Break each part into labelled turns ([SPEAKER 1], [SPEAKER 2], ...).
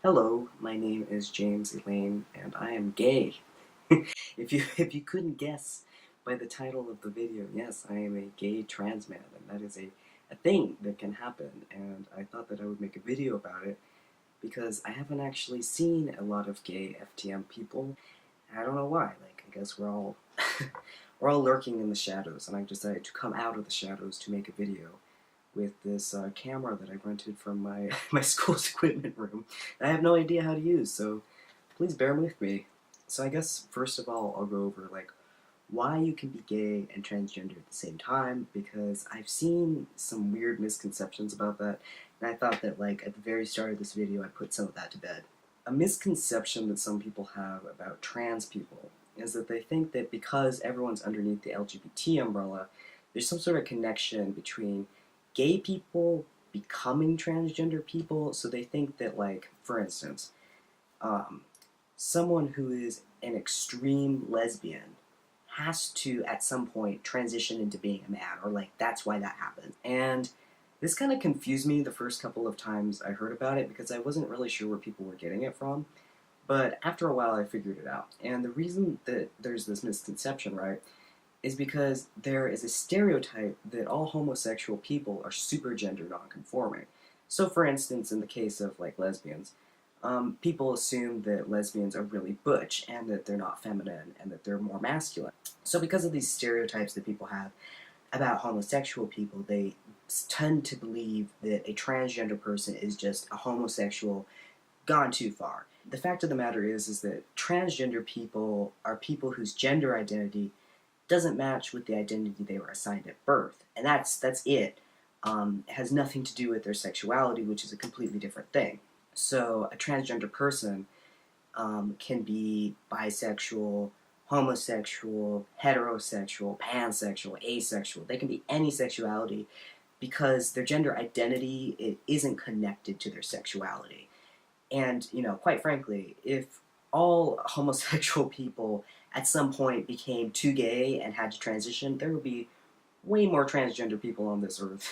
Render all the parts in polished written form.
[SPEAKER 1] Hello, my name is James Elaine, and I am gay. If you couldn't guess by the title of the video, yes, I am a gay trans man, and that is a thing that can happen. And I thought that I would make a video about it because I haven't actually seen a lot of gay FTM people. I don't know why. Like, I guess we're all we're all lurking in the shadows, and I decided to come out of the shadows to make a video with this camera that I rented from my my school's equipment room. I have no idea how to use, so please bear with me. So I guess first of all, I'll go over like why you can be gay and transgender at the same time, because I've seen some weird misconceptions about that, and I thought that like at the very start of this video I'd put some of that to bed. A misconception that some people have about trans people is that they think that because everyone's underneath the LGBT umbrella, there's some sort of connection between gay people becoming transgender people. So they think that, like, for instance, um, someone who is an extreme lesbian has to at some point transition into being a man, or like that's why that happens. And this kind of confused me the first couple of times I heard about it because I wasn't really sure where people were getting it from. But after a while I figured it out. And the reason that there's this misconception, right, is because there is a stereotype that all homosexual people are super gender nonconforming. So, for instance, in the case of like lesbians, people assume that lesbians are really butch and that they're not feminine and that they're more masculine. So, because of these stereotypes that people have about homosexual people, they tend to believe that a transgender person is just a homosexual gone too far. The fact of the matter is that transgender people are people whose gender identity doesn't match with the identity they were assigned at birth, and that's it. It has nothing to do with their sexuality, which is a completely different thing. So a transgender person can be bisexual, homosexual, heterosexual, pansexual, asexual. They can be any sexuality because their gender identity isn't connected to their sexuality. And, you know, quite frankly, if all homosexual people at some point became too gay and had to transition, there would be way more transgender people on this earth.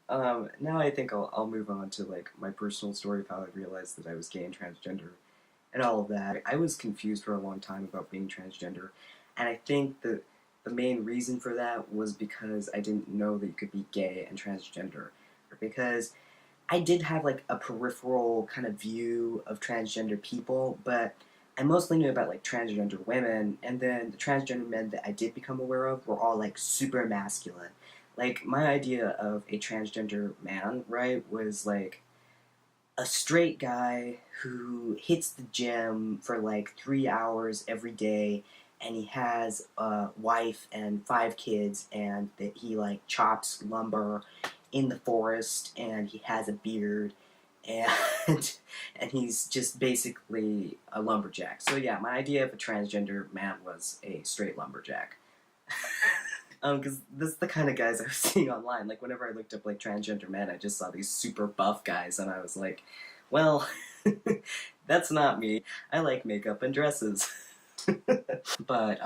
[SPEAKER 1] Now I think I'll move on to like my personal story of how I realized that I was gay and transgender and all of that. I was confused for a long time about being transgender, and I think that the main reason for that was because I didn't know that you could be gay and transgender, because I did have like a peripheral kind of view of transgender people, but I mostly knew about like transgender women, and then the transgender men that I did become aware of were all like super masculine. Like my idea of a transgender man, right, was like a straight guy who hits the gym for like 3 hours every day, and he has a wife and 5 kids, and that he like chops lumber in the forest, and he has a beard, and and he's just basically a lumberjack. So yeah, my idea of a transgender man was a straight lumberjack. Because this is the kind of guys I was seeing online. Like, whenever I looked up, like, transgender men, I just saw these super buff guys, and I was like, well, that's not me. I like makeup and dresses. But,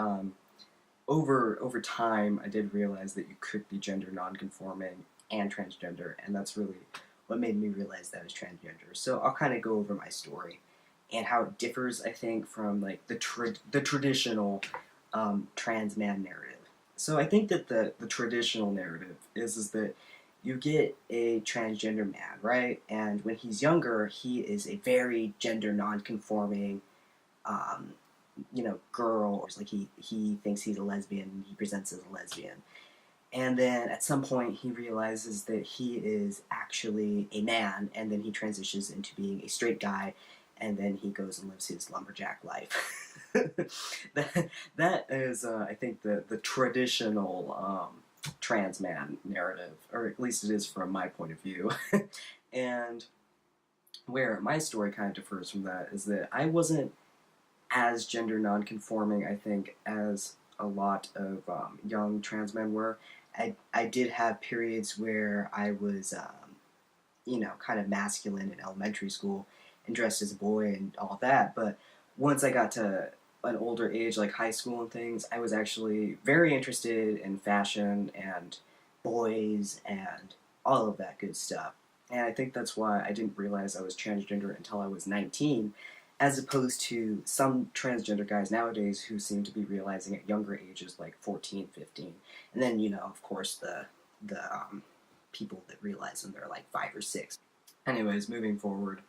[SPEAKER 1] over time, I did realize that you could be gender nonconforming and transgender, and that's really what made me realize that I was transgender. So I'll kind of go over my story and how it differs, I think, from, like, the traditional trans man narrative. So I think that the traditional narrative is that you get a transgender man, right? And when he's younger, he is a very gender non-conforming, um, girl. Like he thinks he's a lesbian, and he presents as a lesbian. And then at some point, he realizes that he is actually a man, and then he transitions into being a straight guy, and then he goes and lives his lumberjack life. that is, I think, the traditional trans man narrative, or at least it is from my point of view. And where my story kind of differs from that is that I wasn't as gender non-conforming, I think, as a lot of young trans men were. I did have periods where I was, kind of masculine in elementary school and dressed as a boy and all that. But once I got to an older age, like high school and things, I was actually very interested in fashion and boys and all of that good stuff. And I think that's why I didn't realize I was transgender until I was 19, as opposed to some transgender guys nowadays who seem to be realizing at younger ages, like 14, 15. And then, of course, the people that realize when they're like 5 or 6. Anyways, moving forward,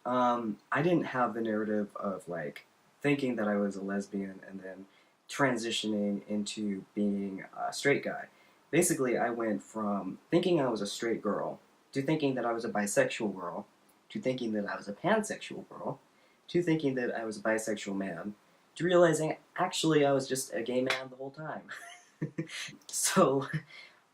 [SPEAKER 1] I didn't have the narrative of like thinking that I was a lesbian and then transitioning into being a straight guy. Basically, I went from thinking I was a straight girl to thinking that I was a bisexual girl to thinking that I was a pansexual girl to thinking that I was a bisexual man to realizing actually I was just a gay man the whole time. So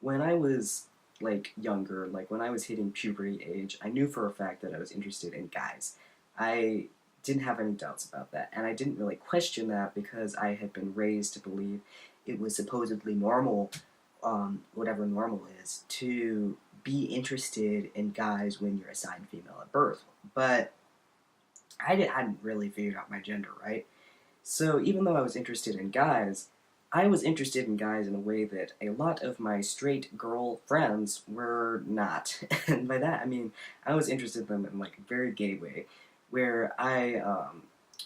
[SPEAKER 1] when I was like younger, like when I was hitting puberty age, I knew for a fact that I was interested in guys. I didn't have any doubts about that, and I didn't really question that because I had been raised to believe it was supposedly normal, whatever normal is, to be interested in guys when you're assigned female at birth. But hadn't really figured out my gender, right? So even though I was interested in guys, I was interested in guys in a way that a lot of my straight girl friends were not. And by that, I mean, I was interested in them in like a very gay way, where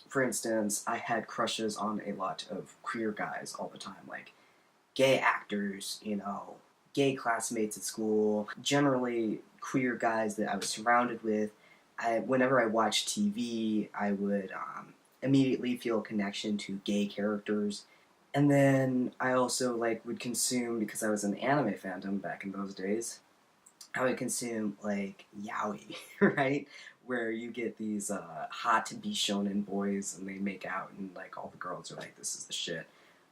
[SPEAKER 1] for instance, I had crushes on a lot of queer guys all the time, like gay actors, gay classmates at school, generally queer guys that I was surrounded with. Whenever I watched TV, I would immediately feel a connection to gay characters. And then I also like would consume, because I was in the anime fandom back in those days, I would consume like yaoi, right? Where you get these hot bishonen boys and they make out and like all the girls are like, this is the shit.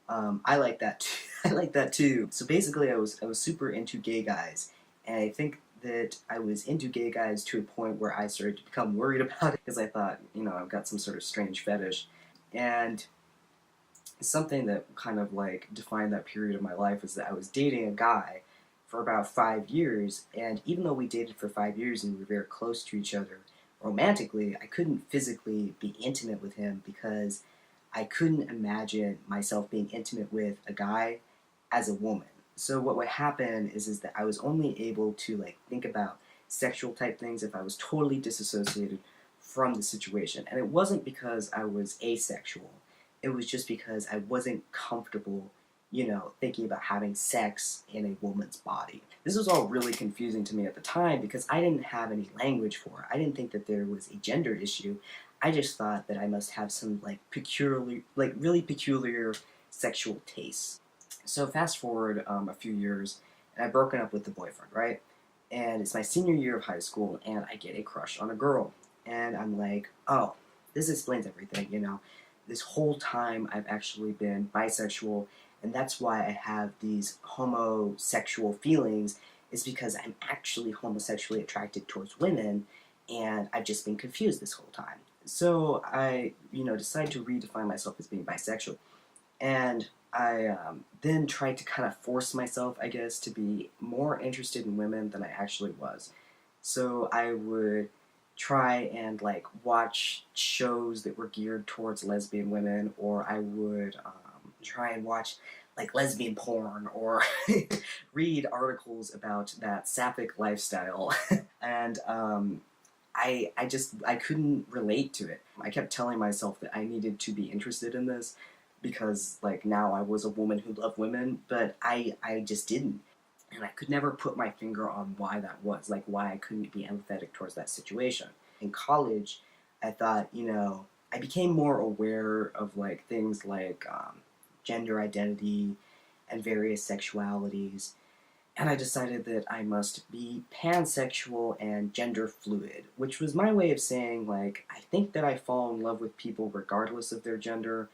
[SPEAKER 1] I like that too. I like that too. So basically I was super into gay guys, and I think that I was into gay guys to a point where I started to become worried about it because I thought, I've got some sort of strange fetish. And something that kind of like defined that period of my life is that I was dating a guy for about 5 years, and even though we dated for 5 years and we were very close to each other romantically, I couldn't physically be intimate with him because I couldn't imagine myself being intimate with a guy as a woman. So what would happen is that I was only able to like think about sexual type things if I was totally disassociated from the situation. And it wasn't because I was asexual. It was just because I wasn't comfortable, thinking about having sex in a woman's body. This was all really confusing to me at the time because I didn't have any language for it. I didn't think that there was a gender issue. I just thought that I must have some really peculiar sexual tastes. So fast forward a few years, and I've broken up with the boyfriend, right? And it's my senior year of high school, and I get a crush on a girl. And I'm like, oh, this explains everything. This whole time I've actually been bisexual, and that's why I have these homosexual feelings, is because I'm actually homosexually attracted towards women, and I've just been confused this whole time. So I, decided to redefine myself as being bisexual. And I then tried to kind of force myself, I guess, to be more interested in women than I actually was. So I would try and like watch shows that were geared towards lesbian women, or I would try and watch like lesbian porn, or read articles about that sapphic lifestyle. And I couldn't relate to it. I kept telling myself that I needed to be interested in this because like now I was a woman who loved women, but I just didn't. And I could never put my finger on why that was, like why I couldn't be empathetic towards that situation. In college, I thought, I became more aware of like things like gender identity and various sexualities, and I decided that I must be pansexual and gender fluid, which was my way of saying, like, I think that I fall in love with people regardless of their gender,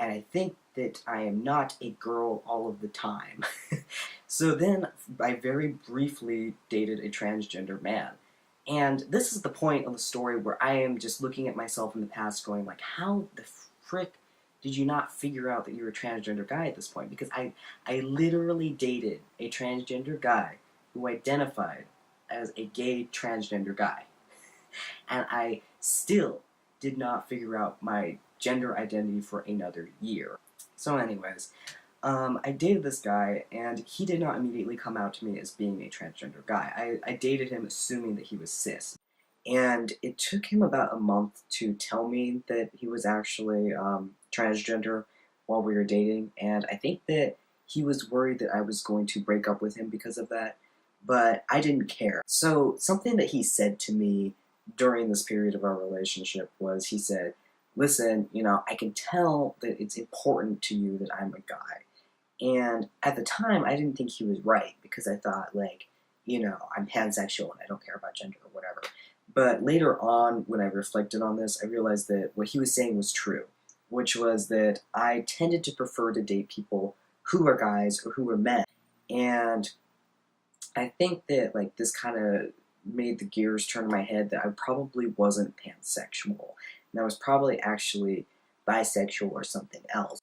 [SPEAKER 1] and I think that I am not a girl all of the time. So then I very briefly dated a transgender man. And this is the point of the story where I am just looking at myself in the past going like, how the frick did you not figure out that you were a transgender guy at this point? Because I literally dated a transgender guy who identified as a gay transgender guy. And I still did not figure out my gender identity for another year. So anyways, I dated this guy, and he did not immediately come out to me as being a transgender guy. I dated him assuming that he was cis. And it took him about a month to tell me that he was actually transgender while we were dating, and I think that he was worried that I was going to break up with him because of that, but I didn't care. So something that he said to me during this period of our relationship was, he said, listen, I can tell that it's important to you that I'm a guy. And at the time, I didn't think he was right, because I thought, like, I'm pansexual and I don't care about gender or whatever. But later on, when I reflected on this, I realized that what he was saying was true, which was that I tended to prefer to date people who are guys or who are men. And I think that, like, this kind of made the gears turn in my head that I probably wasn't pansexual, and I was probably actually bisexual or something else.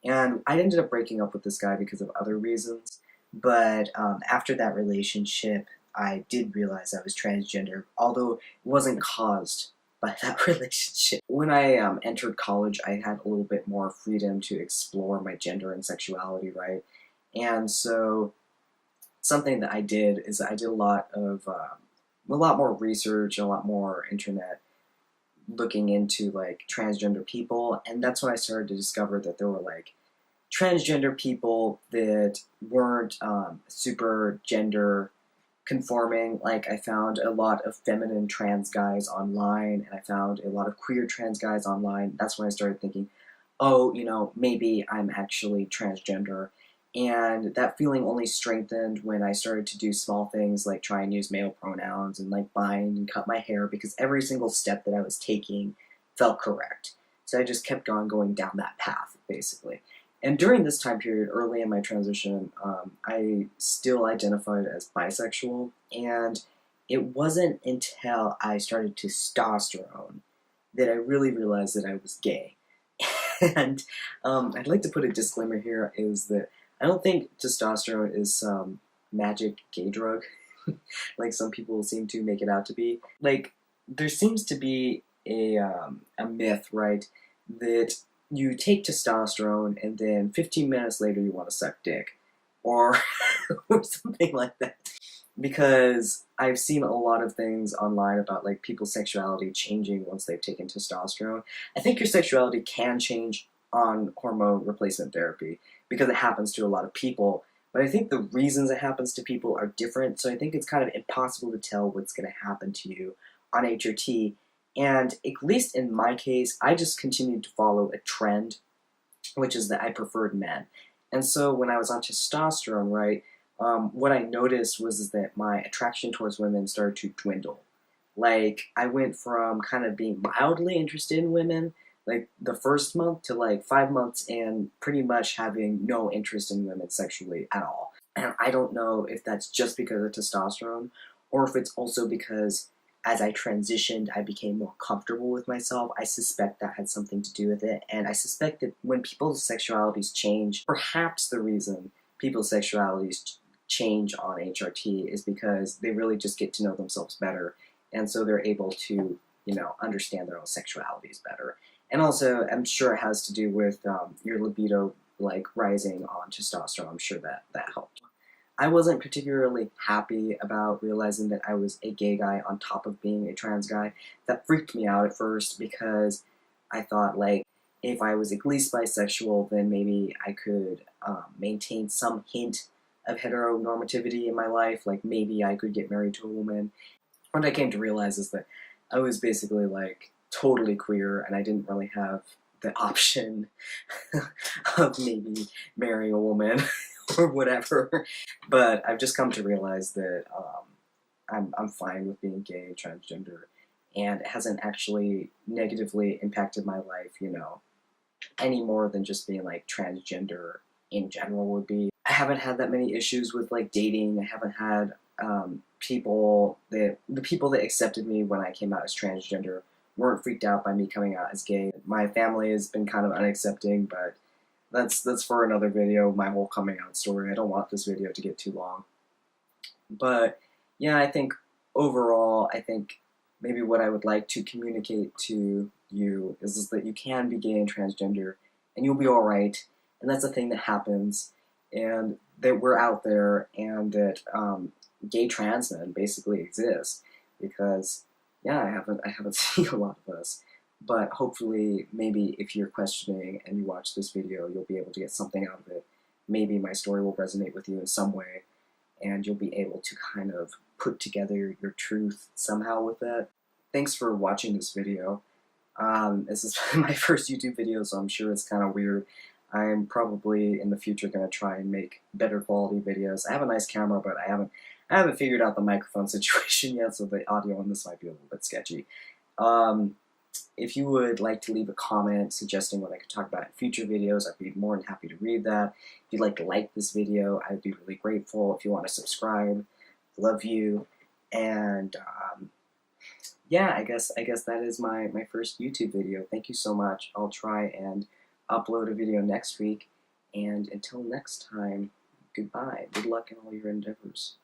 [SPEAKER 1] And I ended up breaking up with this guy because of other reasons, but after that relationship, I did realize I was transgender, although it wasn't caused by that relationship. When I entered college, I had a little bit more freedom to explore my gender and sexuality, right? And so something that I did is I did a lot more research and a lot more internet looking into, like, transgender people, and that's when I started to discover that there were, like, transgender people that weren't super gender conforming. Like, I found a lot of feminine trans guys online, and I found a lot of queer trans guys online. That's when I started thinking, oh, maybe I'm actually transgender. And that feeling only strengthened when I started to do small things like try and use male pronouns and, like, bind and cut my hair, because every single step that I was taking felt correct. So I just kept on going down that path, basically. And during this time period, early in my transition, I still identified as bisexual, and it wasn't until I started testosterone that I really realized that I was gay. And I'd like to put a disclaimer here, is that I don't think testosterone is some magic gay drug, like some people seem to make it out to be. Like, there seems to be a myth, right, that you take testosterone and then 15 minutes later you want to suck dick, or or something like that. Because I've seen a lot of things online about, like, people's sexuality changing once they've taken testosterone. I think your sexuality can change on hormone replacement therapy, because it happens to a lot of people, but I think the reasons it happens to people are different, so I think it's kind of impossible to tell what's going to happen to you on HRT. And at least in my case, I just continued to follow a trend, which is that I preferred men. And so when I was on testosterone, right, what I noticed was that my attraction towards women started to dwindle. Like, I went from kind of being mildly interested in women, like, the first month, to, like, 5 months and pretty much having no interest in women sexually at all. And I don't know if that's just because of testosterone, or if it's also because as I transitioned, I became more comfortable with myself. I suspect that had something to do with it, and I suspect that when people's sexualities change, perhaps the reason people's sexualities change on HRT is because they really just get to know themselves better, and so they're able to, understand their own sexualities better. And also, I'm sure it has to do with your libido, like, rising on testosterone. I'm sure that helped. I wasn't particularly happy about realizing that I was a gay guy on top of being a trans guy. That freaked me out at first, because I thought, like, if I was at least bisexual, then maybe I could maintain some hint of heteronormativity in my life. Like, maybe I could get married to a woman. What I came to realize is that I was basically, like, totally queer, and I didn't really have the option of maybe marrying a woman or whatever. But I've just come to realize that I'm fine with being gay, transgender, and it hasn't actually negatively impacted my life, any more than just being, like, transgender in general would be. I haven't had that many issues with, like, dating. I haven't had the people that accepted me when I came out as transgender weren't freaked out by me coming out as gay. My family has been kind of unaccepting, but that's for another video, my whole coming out story. I don't want this video to get too long. But yeah, I think overall, maybe what I would like to communicate to you is that you can be gay and transgender, and you'll be alright. And that's a thing that happens, and that we're out there, and that gay trans men basically exist, because yeah, I haven't seen a lot of us, but hopefully maybe if you're questioning and you watch this video, you'll be able to get something out of it. Maybe my story will resonate with you in some way, and you'll be able to kind of put together your truth somehow with it. Thanks for watching this video. This is my first YouTube video, so I'm sure it's kind of weird. I'm probably in the future going to try and make better quality videos. I have a nice camera, but I haven't figured out the microphone situation yet, so the audio on this might be a little bit sketchy. If you would like to leave a comment suggesting what I could talk about in future videos, I'd be more than happy to read that. If you'd like to like this video, I'd be really grateful. If you want to subscribe, love you. And yeah, I guess that is my first YouTube video. Thank you so much. I'll try and upload a video next week. And until next time, goodbye. Good luck in all your endeavors.